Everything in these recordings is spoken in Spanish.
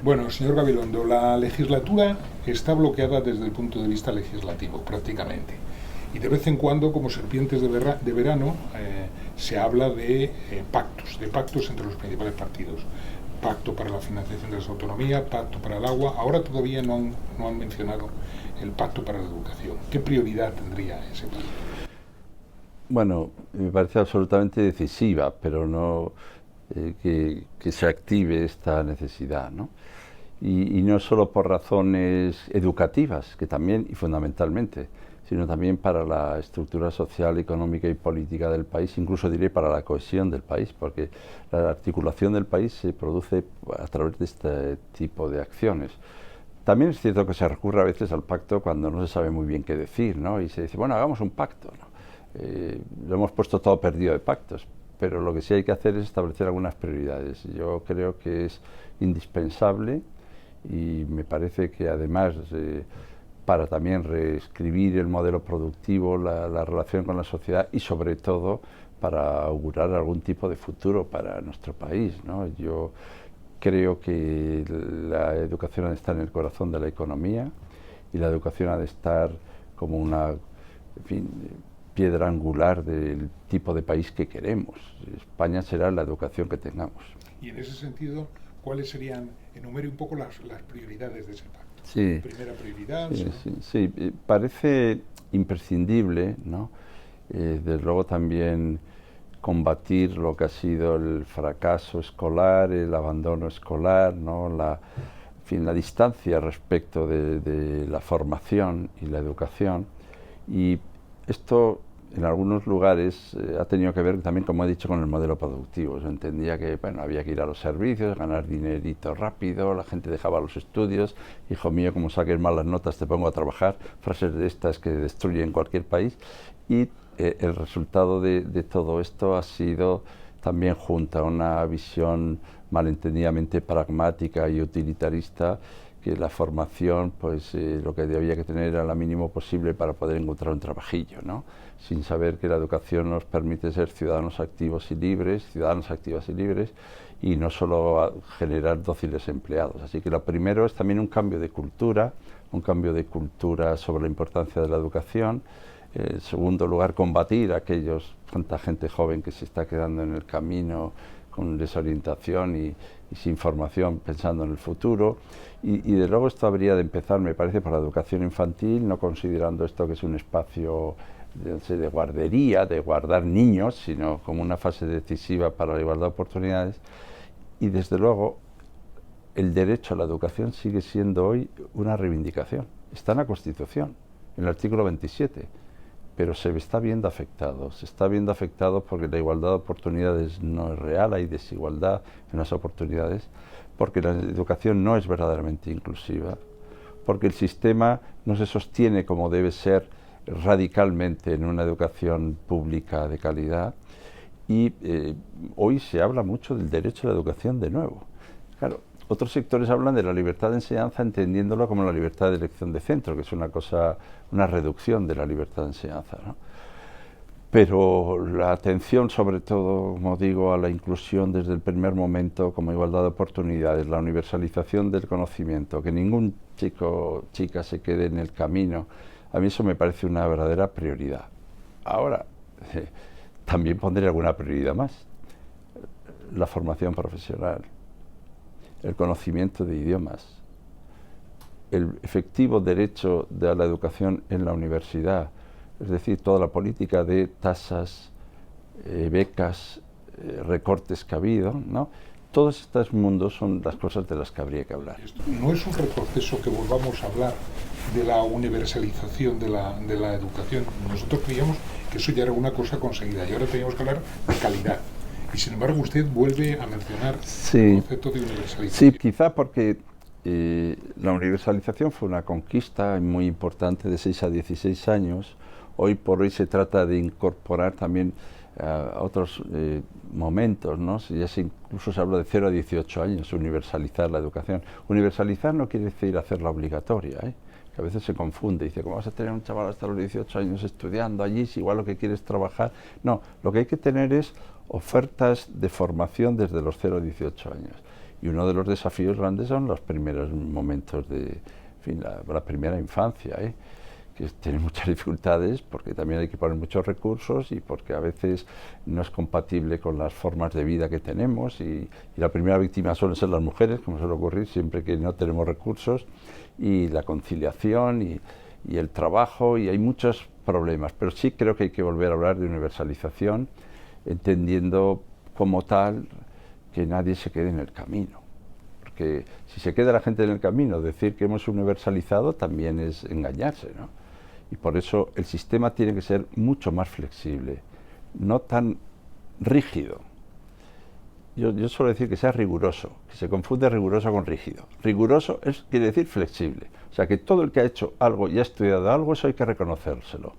Bueno, señor Gabilondo, la legislatura está bloqueada desde el punto de vista legislativo, prácticamente. Y de vez en cuando, como serpientes de verano, se habla de pactos entre los principales partidos. Pacto para la financiación de las autonomías, pacto para el agua. Ahora todavía no han mencionado el pacto para la educación. ¿Qué prioridad tendría ese pacto? Bueno, me parece absolutamente decisiva, pero no que se active esta necesidad, ¿no? Y no solo por razones educativas, que también y fundamentalmente, sino también para la estructura social, económica y política del país, incluso diré para la cohesión del país, porque la articulación del país se produce a través de este tipo de acciones. También es cierto que se recurre a veces al pacto cuando no se sabe muy bien qué decir, ¿no? Y se dice, bueno, hagamos un pacto, ¿no? Lo hemos puesto todo perdido de pactos, pero lo que sí hay que hacer es establecer algunas prioridades. Yo creo que es indispensable y me parece que además para también reescribir el modelo productivo, la relación con la sociedad y sobre todo para augurar algún tipo de futuro para nuestro país, ¿no? Yo creo que la educación ha de estar en el corazón de la economía y la educación ha de estar como una, en fin, piedra angular del tipo de país que queremos. España será la educación que tengamos. Y en ese sentido, ¿cuáles serían, enumere un poco las prioridades de ese pacto? Sí, Primera prioridad. sí, parece imprescindible, ¿no? Desde luego también combatir lo que ha sido el fracaso escolar, el abandono escolar, ¿no? En fin, la distancia respecto de la formación y la educación. Y esto en algunos lugares ha tenido que ver también, como he dicho, con el modelo productivo. Yo entendía que bueno, había que ir a los servicios, ganar dinerito rápido, la gente dejaba los estudios, hijo mío, como saques malas notas te pongo a trabajar, frases de estas que destruyen cualquier país. Y el resultado de todo esto ha sido también junto a una visión malentendidamente pragmática y utilitarista, que la formación, pues lo que había que tener era lo mínimo posible para poder encontrar un trabajillo, ¿no? Sin saber que la educación nos permite ser ciudadanos activos y libres, ciudadanas activas y libres, y no solo generar dóciles empleados. Así que lo primero es también un cambio de cultura sobre la importancia de la educación. En segundo lugar, combatir a tanta gente joven que se está quedando en el camino con desorientación y sin formación pensando en el futuro. Y de luego esto habría de empezar, me parece, por la educación infantil, no considerando esto que es un espacio de guardería, de guardar niños, sino como una fase decisiva para la igualdad de oportunidades. Y desde luego el derecho a la educación sigue siendo hoy una reivindicación. Está en la Constitución, en el artículo 27. Pero se está viendo afectado porque la igualdad de oportunidades no es real, hay desigualdad en las oportunidades, porque la educación no es verdaderamente inclusiva, porque el sistema no se sostiene como debe ser radicalmente en una educación pública de calidad, y hoy se habla mucho del derecho a la educación de nuevo. Claro, otros sectores hablan de la libertad de enseñanza entendiéndolo como la libertad de elección de centro, que es una reducción de la libertad de enseñanza, ¿no? Pero la atención, sobre todo, como digo, a la inclusión desde el primer momento como igualdad de oportunidades, la universalización del conocimiento, que ningún chico o chica se quede en el camino, a mí eso me parece una verdadera prioridad. Ahora, también pondré alguna prioridad más: la formación profesional, el conocimiento de idiomas, el efectivo derecho de la educación en la universidad, es decir, toda la política de tasas, becas, recortes que ha habido, ¿no? Todos estos mundos son las cosas de las que habría que hablar. No es un retroceso que volvamos a hablar de la universalización de la educación. Nosotros creíamos que eso ya era una cosa conseguida y ahora teníamos que hablar de calidad. Y sin embargo usted vuelve a mencionar el concepto de universalización. Sí, quizá porque la universalización fue una conquista muy importante de 6 a 16 años. Hoy por hoy se trata de incorporar también otros momentos, ¿no? Incluso se habla de 0 a 18 años, universalizar la educación. Universalizar no quiere decir hacerla obligatoria, que a veces se confunde. Dice, ¿cómo vas a tener un chaval hasta los 18 años estudiando allí si igual lo que quieres es trabajar? No, lo que hay que tener es ofertas de formación desde los 0 a 18 años. Y uno de los desafíos grandes son los primeros momentos de, en fin, la primera infancia, que tiene muchas dificultades porque también hay que poner muchos recursos y porque a veces no es compatible con las formas de vida que tenemos y la primera víctima suelen ser las mujeres, como suele ocurrir siempre que no tenemos recursos, y la conciliación y el trabajo, y hay muchos problemas, pero sí creo que hay que volver a hablar de universalización, entendiendo como tal que nadie se quede en el camino. Porque si se queda la gente en el camino, decir que hemos universalizado también es engañarse, ¿no? Y por eso el sistema tiene que ser mucho más flexible, no tan rígido. Yo suelo decir que sea riguroso, que se confunde riguroso con rígido. Riguroso quiere decir flexible, o sea que todo el que ha hecho algo y ha estudiado algo, eso hay que reconocérselo.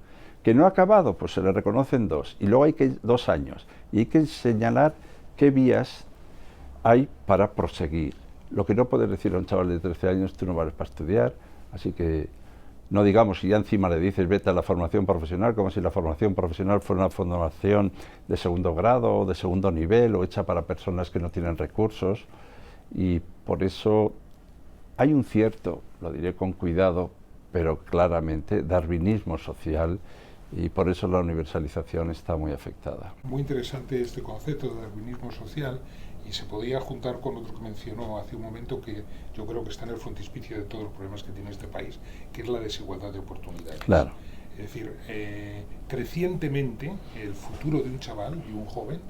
Que no ha acabado, pues se le reconocen 2, y luego hay que 2 años, y hay que señalar qué vías hay para proseguir. Lo que no puedes decir a un chaval de 13 años, tú no vales para estudiar, así que no digamos, si ya encima le dices vete a la formación profesional, como si la formación profesional fuera una formación de segundo grado o de segundo nivel o hecha para personas que no tienen recursos, y por eso hay un cierto, lo diré con cuidado, pero claramente darwinismo social, y por eso la universalización está muy afectada. Muy interesante este concepto de darwinismo social, y se podía juntar con otro que mencionó hace un momento, que yo creo que está en el frontispicio de todos los problemas que tiene este país, que es la desigualdad de oportunidades. Claro. Es decir, crecientemente el futuro de un chaval, de un joven,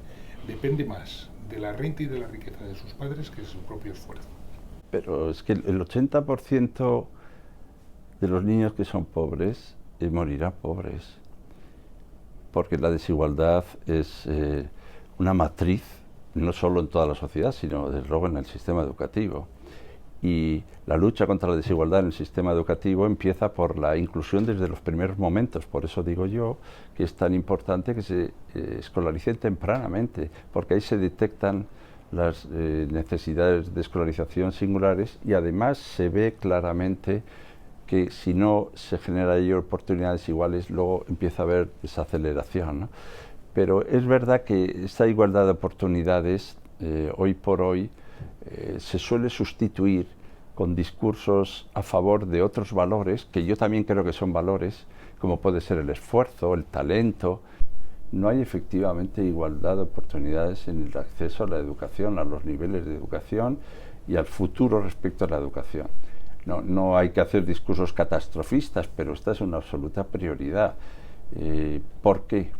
depende más de la renta y de la riqueza de sus padres que de su propio esfuerzo. Pero es que el 80% de los niños que son pobres morirán pobres, porque la desigualdad es una matriz, no solo en toda la sociedad, sino desde luego en el sistema educativo. Y la lucha contra la desigualdad en el sistema educativo empieza por la inclusión desde los primeros momentos. Por eso digo yo que es tan importante que se escolaricen tempranamente, porque ahí se detectan las necesidades de escolarización singulares, y además se ve claramente que si no se genera ahí oportunidades iguales, luego empieza a haber desaceleración, ¿no? Pero es verdad que esta igualdad de oportunidades, hoy por hoy, se suele sustituir con discursos a favor de otros valores, que yo también creo que son valores, como puede ser el esfuerzo, el talento. No hay efectivamente igualdad de oportunidades en el acceso a la educación, a los niveles de educación y al futuro respecto a la educación. No hay que hacer discursos catastrofistas, pero esta es una absoluta prioridad. ¿Por qué?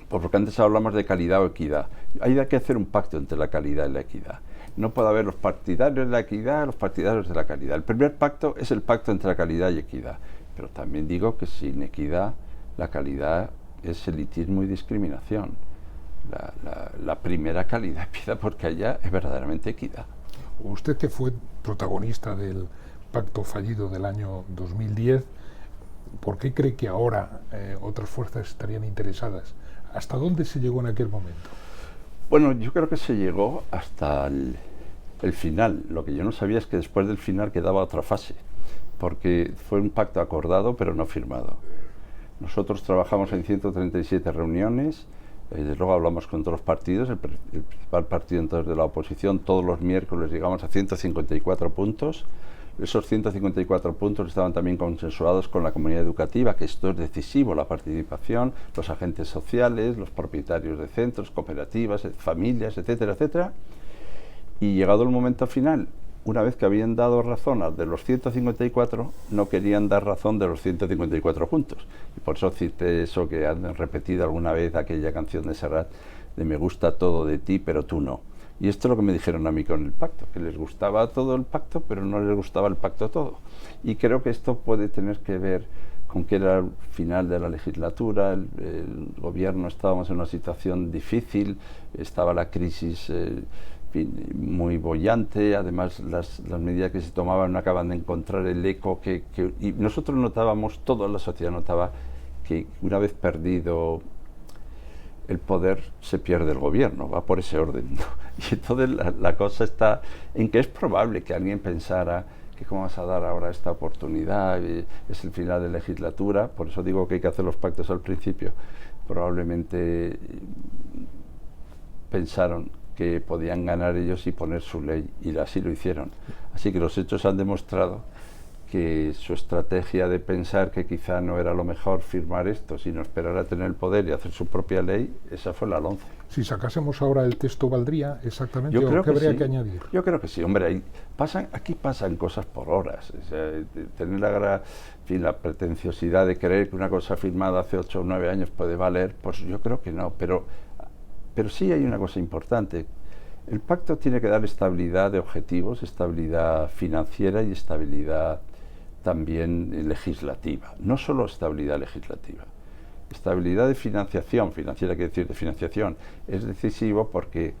Porque antes hablamos de calidad o equidad. Hay que hacer un pacto entre la calidad y la equidad. No puede haber los partidarios de la equidad y los partidarios de la calidad. El primer pacto es el pacto entre la calidad y equidad. Pero también digo que sin equidad, la calidad es elitismo y discriminación. La primera calidad empieza porque haya verdaderamente equidad. Usted, que fue protagonista del pacto fallido del año 2010, ¿por qué cree que ahora otras fuerzas estarían interesadas? ¿Hasta dónde se llegó en aquel momento? Bueno, yo creo que se llegó hasta el final. Lo que yo no sabía es que después del final quedaba otra fase, porque fue un pacto acordado pero no firmado. Nosotros trabajamos en 137 reuniones, luego hablamos con todos los partidos, el principal partido entonces de la oposición, todos los miércoles llegamos a 154 puntos. Esos 154 puntos estaban también consensuados con la comunidad educativa, que esto es decisivo, la participación, los agentes sociales, los propietarios de centros, cooperativas, familias, etcétera, etcétera. Y llegado el momento final, una vez que habían dado razón a de los 154, no querían dar razón de los 154 puntos. Y por eso cité eso que han repetido alguna vez, aquella canción de Serrat, de me gusta todo de ti, pero tú no. Y esto es lo que me dijeron a mí con el pacto, que les gustaba todo el pacto, pero no les gustaba el pacto todo. Y creo que esto puede tener que ver con que era el final de la legislatura, el gobierno estábamos en una situación difícil, estaba la crisis muy boyante, además las medidas que se tomaban no acaban de encontrar el eco y nosotros notábamos, toda la sociedad notaba que una vez perdido el poder se pierde el gobierno, va por ese orden, ¿no? Y entonces la cosa está en que es probable que alguien pensara que cómo vas a dar ahora esta oportunidad, es el final de legislatura, por eso digo que hay que hacer los pactos al principio. Probablemente pensaron que podían ganar ellos y poner su ley, y así lo hicieron. Así que los hechos han demostrado que su estrategia de pensar que quizá no era lo mejor firmar esto, sino esperar a tener el poder y hacer su propia ley, esa fue la 11. Si sacásemos ahora el texto, ¿valdría exactamente? Yo creo ¿O qué habría sí. que añadir? Yo creo que sí, hombre, aquí pasan cosas por horas. O sea, tener la pretenciosidad de creer que una cosa firmada hace 8 o 9 años puede valer, pues yo creo que no, pero sí hay una cosa importante. El pacto tiene que dar estabilidad de objetivos, estabilidad financiera y estabilidad también legislativa. No solo estabilidad legislativa. Estabilidad de financiación, financiera quiere decir de financiación, es decisivo porque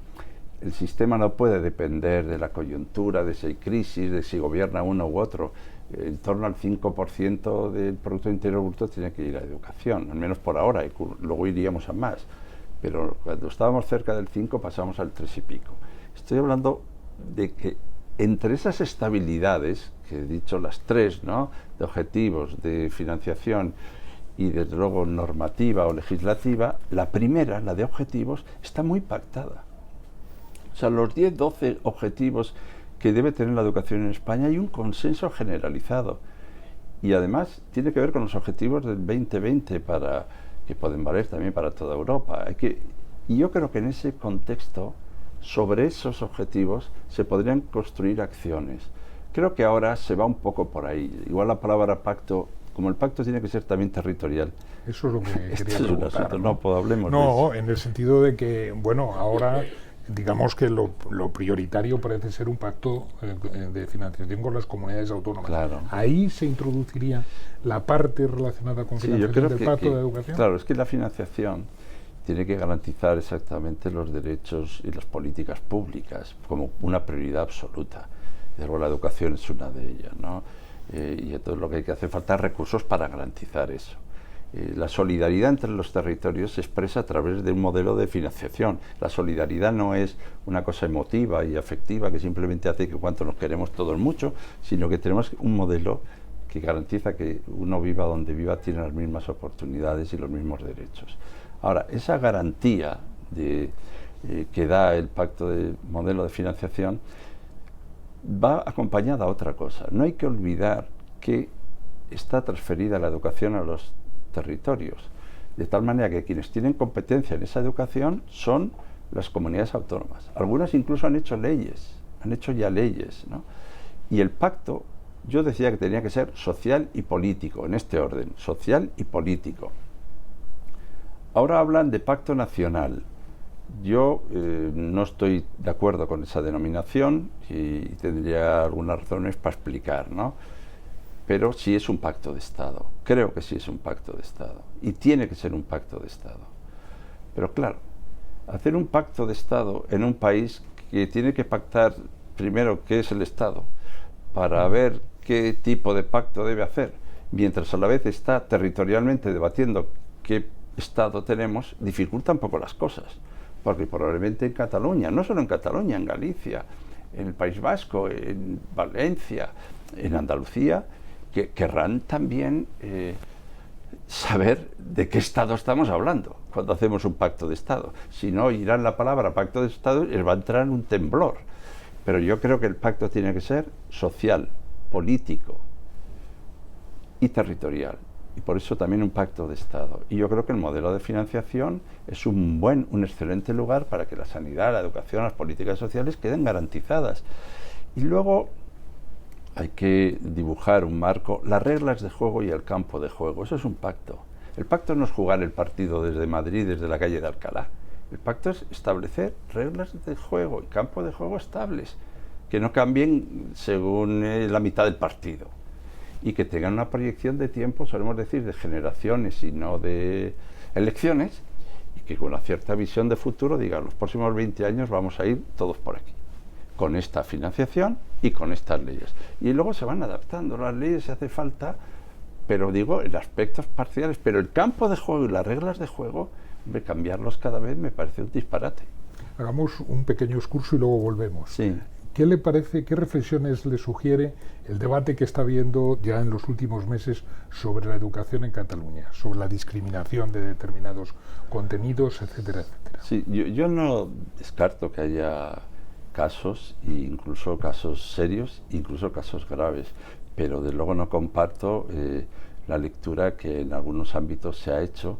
el sistema no puede depender de la coyuntura, de si hay crisis, de si gobierna uno u otro. En torno al 5% del Producto Interior Bruto tiene que ir a educación, al menos por ahora, y luego iríamos a más. Pero cuando estábamos cerca del 5 pasamos al 3 y pico. Estoy hablando de que entre esas estabilidades, que he dicho las 3, ¿no?, de objetivos, de financiación y desde luego normativa o legislativa, la primera, la de objetivos, está muy pactada. O sea, los 10, 12 objetivos que debe tener la educación en España hay un consenso generalizado. Y además tiene que ver con los objetivos del 2020 que pueden valer también para toda Europa. Y yo creo que en ese contexto, sobre esos objetivos, se podrían construir acciones. Creo que ahora se va un poco por ahí. Igual la palabra pacto, como el pacto tiene que ser también territorial. Eso es lo que quería preguntar. Es un asunto, hablemos de eso. En el sentido de que, bueno, ahora digamos que lo prioritario parece ser un pacto de financiación con las comunidades autónomas. Claro. Ahí se introduciría la parte relacionada con financiación del pacto de educación. Claro, es que la financiación tiene que garantizar exactamente los derechos y las políticas públicas como una prioridad absoluta. Y luego la educación es una de ellas, ¿no? Y entonces lo que hay que hacer falta recursos para garantizar eso. La solidaridad entre los territorios se expresa a través de un modelo de financiación. La solidaridad no es una cosa emotiva y afectiva que simplemente hace que cuanto nos queremos todos mucho, sino que tenemos un modelo que garantiza que uno viva donde viva tiene las mismas oportunidades y los mismos derechos. Ahora, esa garantía que da el pacto de modelo de financiación va acompañada a otra cosa. No hay que olvidar que está transferida la educación a los territorios, de tal manera que quienes tienen competencia en esa educación son las comunidades autónomas. Algunas incluso han hecho ya leyes, ¿no? Y el pacto, yo decía que tenía que ser social y político, en este orden, social y político. Ahora hablan de pacto nacional. Yo no estoy de acuerdo con esa denominación y tendría algunas razones para explicar, ¿no? Pero sí es un pacto de Estado. Creo que sí es un pacto de Estado. Y tiene que ser un pacto de Estado. Pero claro, hacer un pacto de Estado en un país que tiene que pactar primero qué es el Estado, para ver qué tipo de pacto debe hacer, mientras a la vez está territorialmente debatiendo qué Estado tenemos, dificulta un poco las cosas. Porque probablemente en Cataluña, no solo en Cataluña, en Galicia, en el País Vasco, en Valencia, en Andalucía, que querrán también saber de qué Estado estamos hablando cuando hacemos un pacto de Estado. Si no, oirán la palabra pacto de Estado y les va a entrar en un temblor. Pero yo creo que el pacto tiene que ser social, político y territorial. Y por eso también un pacto de Estado. Y yo creo que el modelo de financiación es un excelente lugar para que la sanidad, la educación, las políticas sociales queden garantizadas. Y luego hay que dibujar un marco, las reglas de juego y el campo de juego. Eso es un pacto. El pacto no es jugar el partido desde Madrid, desde la calle de Alcalá. El pacto es establecer reglas de juego y campo de juego estables, que no cambien según la mitad del partido. Y que tengan una proyección de tiempo, solemos decir, de generaciones y no de elecciones, y que con una cierta visión de futuro digan, los próximos 20 años vamos a ir todos por aquí, con esta financiación y con estas leyes. Y luego se van adaptando las leyes si hace falta, pero digo, en aspectos parciales, pero el campo de juego y las reglas de juego, hombre, cambiarlos cada vez me parece un disparate. Hagamos un pequeño excurso y luego volvemos. Sí. ¿qué le parece, qué reflexiones le sugiere el debate que está habiendo ya en los últimos meses sobre la educación en Cataluña, sobre la discriminación de determinados contenidos, etcétera, etcétera? Sí, yo no descarto que haya casos, incluso casos serios, incluso casos graves, pero de luego no comparto la lectura que en algunos ámbitos se ha hecho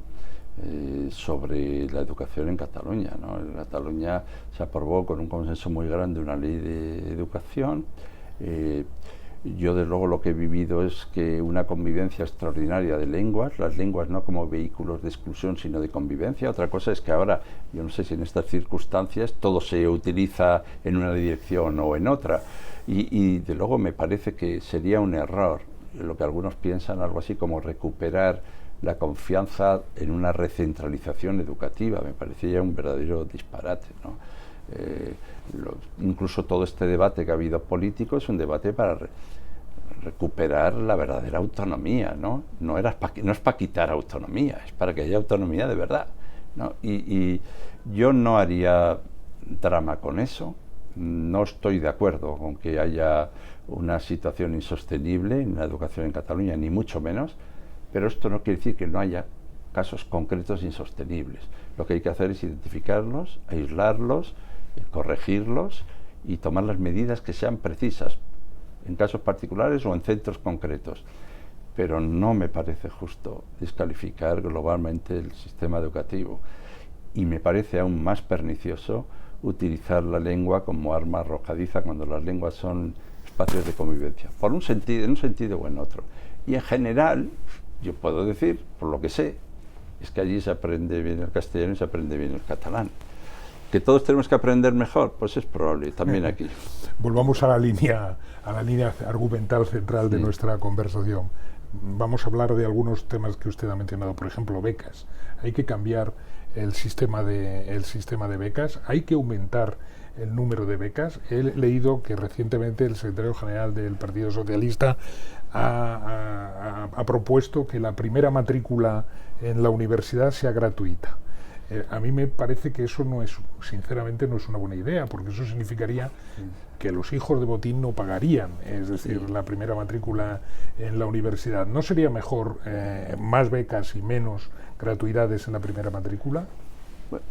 sobre la educación en Cataluña, ¿no? En Cataluña se aprobó con un consenso muy grande una ley de educación. Yo desde luego lo que he vivido es que una convivencia extraordinaria de lenguas, las lenguas no como vehículos de exclusión sino de convivencia. Otra cosa es que ahora, yo no sé si en estas circunstancias todo se utiliza en una dirección o en otra, y de luego me parece que sería un error lo que algunos piensan, algo así como recuperar la confianza en una recentralización educativa. Me parecía un verdadero disparate, ¿no? Incluso todo este debate que ha habido político es un debate para recuperar la verdadera autonomía, ¿no? No es para quitar autonomía, es para que haya autonomía de verdad, ¿no? Y yo no haría drama con eso. No estoy de acuerdo con que haya una situación insostenible en la educación en Cataluña, ni mucho menos, pero esto no quiere decir que no haya casos concretos insostenibles. Lo que hay que hacer es identificarlos, aislarlos, corregirlos y tomar las medidas que sean precisas en casos particulares o en centros concretos. Pero no me parece justo descalificar globalmente el sistema educativo, y me parece aún más pernicioso utilizar la lengua como arma arrojadiza cuando las lenguas son espacios de convivencia, en un sentido o en otro. Y en general, yo puedo decir, por lo que sé, es que allí se aprende bien el castellano y se aprende bien el catalán. ¿Que todos tenemos que aprender mejor? Pues es probable, también aquí. Volvamos a la línea argumental central de nuestra conversación. Vamos a hablar de algunos temas que usted ha mencionado, por ejemplo, becas. Hay que cambiar el sistema de becas, hay que aumentar el número de becas. He leído que recientemente el secretario general del Partido Socialista ha propuesto que la primera matrícula en la universidad sea gratuita. A mí me parece que eso sinceramente no es una buena idea, porque eso significaría que los hijos de Botín no pagarían, es decir, la primera matrícula en la universidad. ¿No sería mejor más becas y menos gratuidades en la primera matrícula? Bueno,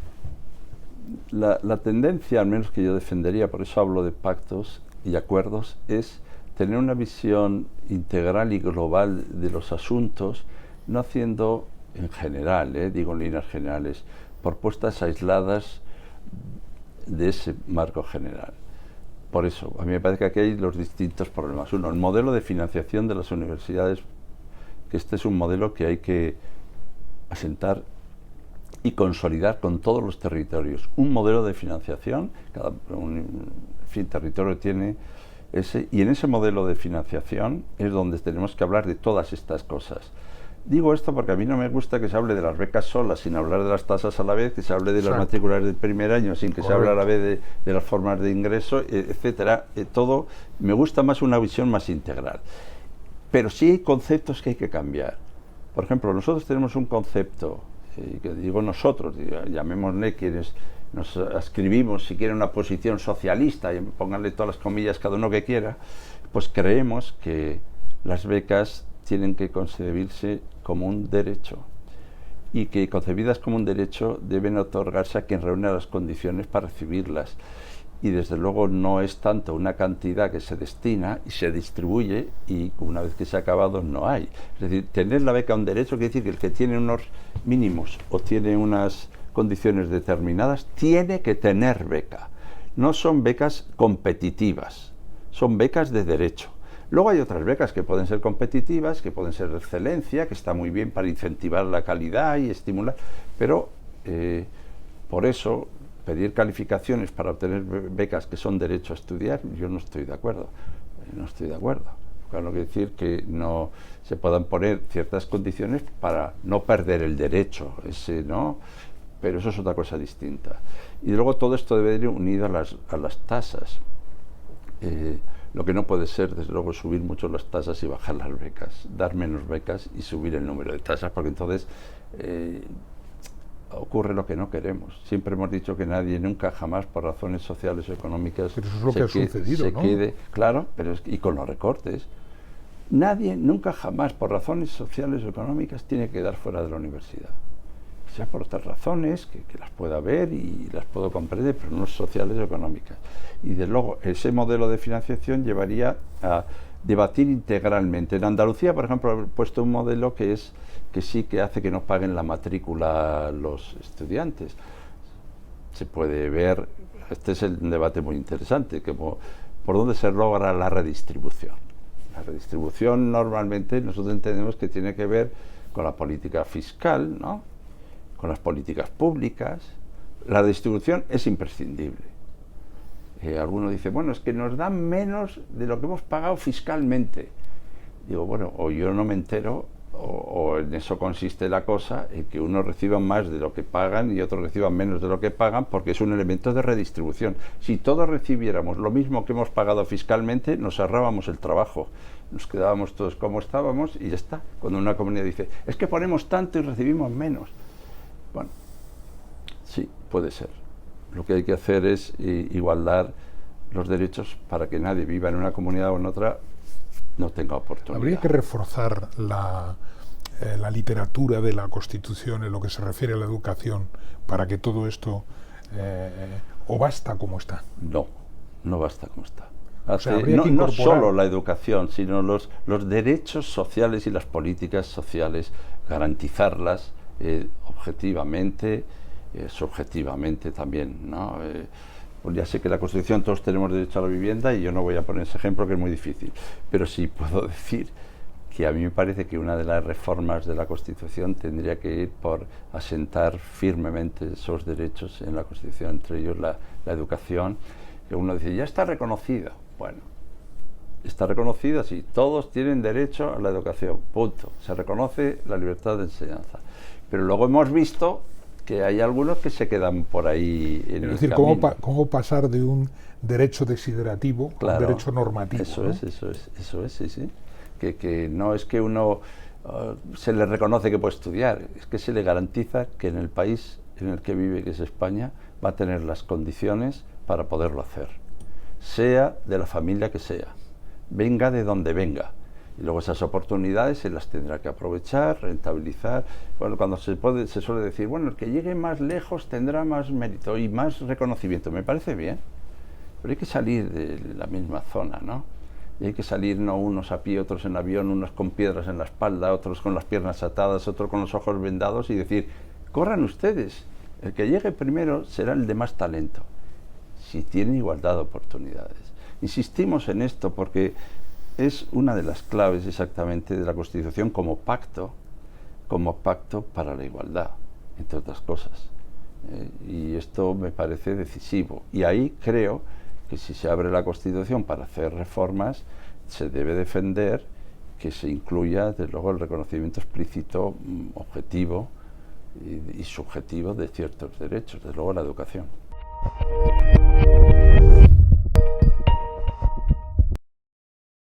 la tendencia, al menos que yo defendería, por eso hablo de pactos y acuerdos, es tener una visión integral y global de los asuntos, no haciendo en general, digo en líneas generales, propuestas aisladas de ese marco general. Por eso, a mí me parece que aquí hay los distintos problemas. Uno, el modelo de financiación de las universidades, que este es un modelo que hay que asentar y consolidar con todos los territorios. Un modelo de financiación, cada territorio tiene ese, y en ese modelo de financiación es donde tenemos que hablar de todas estas cosas. Digo esto porque a mí no me gusta que se hable de las becas solas sin hablar de las tasas a la vez, que se hable de las matrículas del primer año sin que se hable a la vez de las formas de ingreso, etcétera. Todo me gusta más una visión más integral. Pero sí hay conceptos que hay que cambiar. Por ejemplo, nosotros tenemos un concepto, que digo nosotros, llamémosle quienes nos ascribimos, si quieren, una posición socialista, y pónganle todas las comillas cada uno que quiera, pues creemos que las becas tienen que concebirse como un derecho, y que concebidas como un derecho deben otorgarse a quien reúne las condiciones para recibirlas, y desde luego no es tanto una cantidad que se destina y se distribuye y una vez que se ha acabado no hay. Es decir, tener la beca un derecho quiere decir que el que tiene unos mínimos o tiene unas condiciones determinadas tiene que tener beca. No son becas competitivas, son becas de derecho. Luego hay otras becas que pueden ser competitivas, que pueden ser de excelencia, que está muy bien para incentivar la calidad y estimular, pero por eso pedir calificaciones para obtener becas que son derecho a estudiar, yo no estoy de acuerdo. No estoy de acuerdo. Claro, quiere decir que no se puedan poner ciertas condiciones para no perder el derecho, ese no, pero eso es otra cosa distinta. Y luego todo esto debe ir unido a las tasas. Lo que no puede ser, desde luego, es subir mucho las tasas y bajar las becas, dar menos becas y subir el número de tasas, porque entonces ocurre lo que no queremos. Siempre hemos dicho que nadie, nunca, jamás, por razones sociales o económicas, pero eso es lo que ha sucedido, ¿no? quede, claro, pero y con los recortes, nadie, nunca, jamás, por razones sociales o económicas, tiene que quedar fuera de la universidad. Sea por otras razones, que las pueda ver y las puedo comprender, pero no sociales o económicas. Y desde luego, ese modelo de financiación llevaría a debatir integralmente. En Andalucía, por ejemplo, he puesto un modelo que sí que hace que no paguen la matrícula los estudiantes. Se puede ver, este es un debate muy interesante, como por dónde se logra la redistribución. La redistribución normalmente nosotros entendemos que tiene que ver con la política fiscal, ¿no? Con las políticas públicas. La redistribución es imprescindible. Alguno dice, bueno, es que nos dan menos de lo que hemos pagado fiscalmente. Digo, bueno, o yo no me entero, o en eso consiste la cosa, en que unos reciban más de lo que pagan y otros reciban menos de lo que pagan, porque es un elemento de redistribución. Si todos recibiéramos lo mismo que hemos pagado fiscalmente, nos ahorrábamos el trabajo, nos quedábamos todos como estábamos y ya está. Cuando una comunidad dice, es que ponemos tanto y recibimos menos. Bueno, sí, puede ser. Lo que hay que hacer es igualar los derechos para que nadie viva en una comunidad o en otra no tenga oportunidad. Habría que reforzar la literatura de la Constitución en lo que se refiere a la educación para que todo esto o basta como está. No basta como está. O sea, no solo la educación, sino los derechos sociales y las políticas sociales, garantizarlas objetivamente, subjetivamente también, ¿no? Pues ya sé que la Constitución todos tenemos derecho a la vivienda y yo no voy a poner ese ejemplo que es muy difícil, pero sí puedo decir que a mí me parece que una de las reformas de la Constitución tendría que ir por asentar firmemente esos derechos en la Constitución, entre ellos la educación, que uno dice, ya está reconocida. Bueno, está reconocida, sí, todos tienen derecho a la educación, punto. Se reconoce la libertad de enseñanza. Pero luego hemos visto que hay algunos que se quedan por ahí en el camino. Es decir, ¿cómo pasar de un derecho desiderativo a un derecho normativo? Eso, ¿no? eso es, sí. Que no es que uno se le reconoce que puede estudiar, es que se le garantiza que en el país en el que vive, que es España, va a tener las condiciones para poderlo hacer, sea de la familia que sea, venga de donde venga. Y luego esas oportunidades se las tendrá que aprovechar, rentabilizar. Bueno, cuando se suele decir, bueno, el que llegue más lejos tendrá más mérito y más reconocimiento. Me parece bien, pero hay que salir de la misma zona, ¿no? Y hay que salir no unos a pie, otros en avión, unos con piedras en la espalda, otros con las piernas atadas, otros con los ojos vendados y decir, corran ustedes, el que llegue primero será el de más talento, si tiene igualdad de oportunidades. Insistimos en esto porque es una de las claves exactamente de la Constitución como pacto para la igualdad, entre otras cosas. Y esto me parece decisivo. Y ahí creo que si se abre la Constitución para hacer reformas, se debe defender que se incluya, desde luego, el reconocimiento explícito, objetivo y subjetivo de ciertos derechos, desde luego la educación.